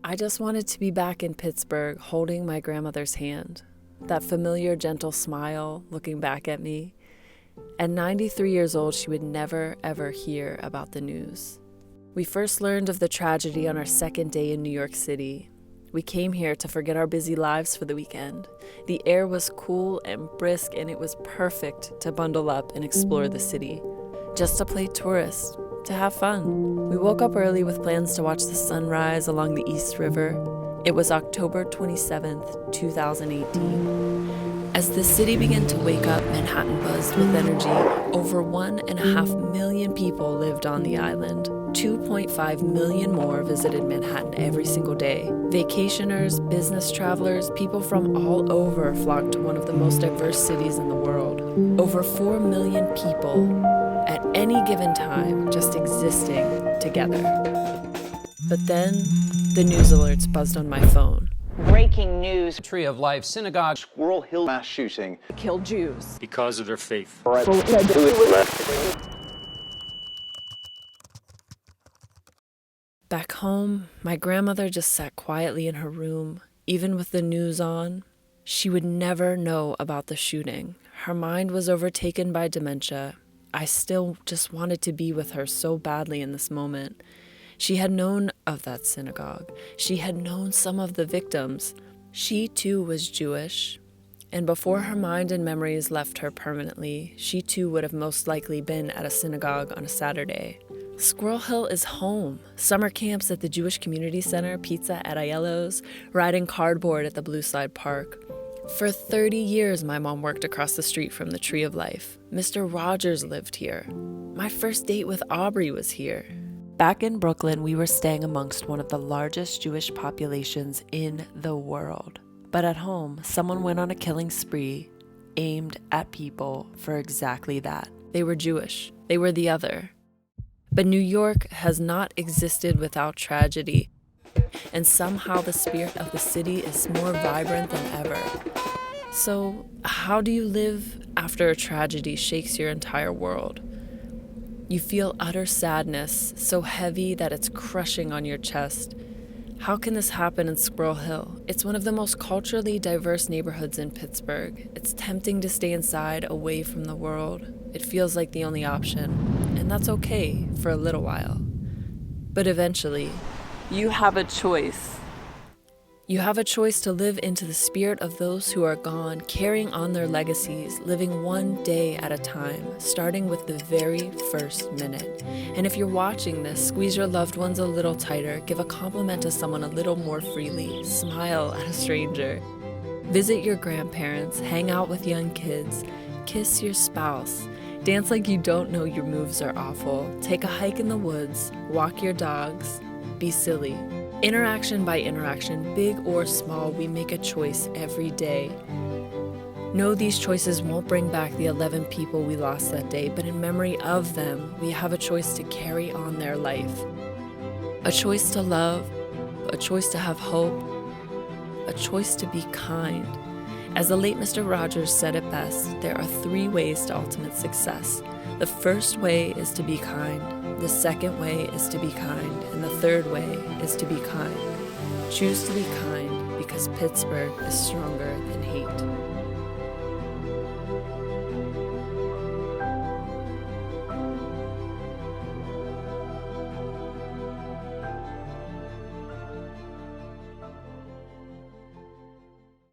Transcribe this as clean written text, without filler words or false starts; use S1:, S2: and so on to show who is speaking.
S1: I just wanted to be back in Pittsburgh holding my grandmother's hand, that familiar gentle smile looking back at me. At 93 years old, she would never, ever hear about the news. We first learned of the tragedy on our second day in New York City. We came here to forget our busy lives for the weekend. The air was cool and brisk, and it was perfect to bundle up and explore the city. Just to play tourist, to have fun. We woke up early with plans to watch the sunrise along the East River. It was October 27th, 2018. As the city began to wake up, Manhattan buzzed with energy. Over 1.5 million people lived on the island. 2.5 million more visited Manhattan every single day. Vacationers, business travelers, people from all over flocked to one of the most diverse cities in the world. Over 4 million people at any given time just existing together. But then, the news alerts buzzed on my phone.
S2: Breaking news.
S3: Tree of Life Synagogue.
S4: Squirrel Hill mass shooting.
S2: Killed Jews.
S5: Because of their faith.
S1: Back home, my grandmother just sat quietly in her room, even with the news on. She would never know about the shooting. Her mind was overtaken by dementia. I still just wanted to be with her so badly in this moment. She had known of that synagogue. She had known some of the victims. She too was Jewish. And before her mind and memories left her permanently, she too would have most likely been at a synagogue on a Saturday. Squirrel Hill is home. Summer camps at the Jewish Community Center, pizza at Aiello's, riding cardboard at the Blue Slide Park. For 30 years, my mom worked across the street from the Tree of Life. Mr. Rogers lived here. My first date with Aubrey was here. Back in Brooklyn, we were staying amongst one of the largest Jewish populations in the world. But at home, someone went on a killing spree aimed at people for exactly that. They were Jewish. They were the other. But New York has not existed without tragedy, and somehow the spirit of the city is more vibrant than ever. So, how do you live after a tragedy shakes your entire world? You feel utter sadness, so heavy that it's crushing on your chest. How can this happen in Squirrel Hill? It's one of the most culturally diverse neighborhoods in Pittsburgh. It's tempting to stay inside, away from the world. It feels like the only option, and that's okay for a little while. But eventually, you have a choice. You have a choice to live into the spirit of those who are gone, carrying on their legacies, living one day at a time, starting with the very first minute. And if you're watching this, squeeze your loved ones a little tighter, give a compliment to someone a little more freely, smile at a stranger. Visit your grandparents, hang out with young kids, kiss your spouse, dance like you don't know your moves are awful, take a hike in the woods, walk your dogs, be silly. Interaction by interaction, big or small, we make a choice every day. No, these choices won't bring back the 11 people we lost that day, but in memory of them, we have a choice to carry on their life. A choice to love, a choice to have hope, a choice to be kind. As the late Mr. Rogers said it best, there are 3 ways to ultimate success. The first way is to be kind. The second way is to be kind, and the third way is to be kind. Choose to be kind because Pittsburgh is stronger than hate.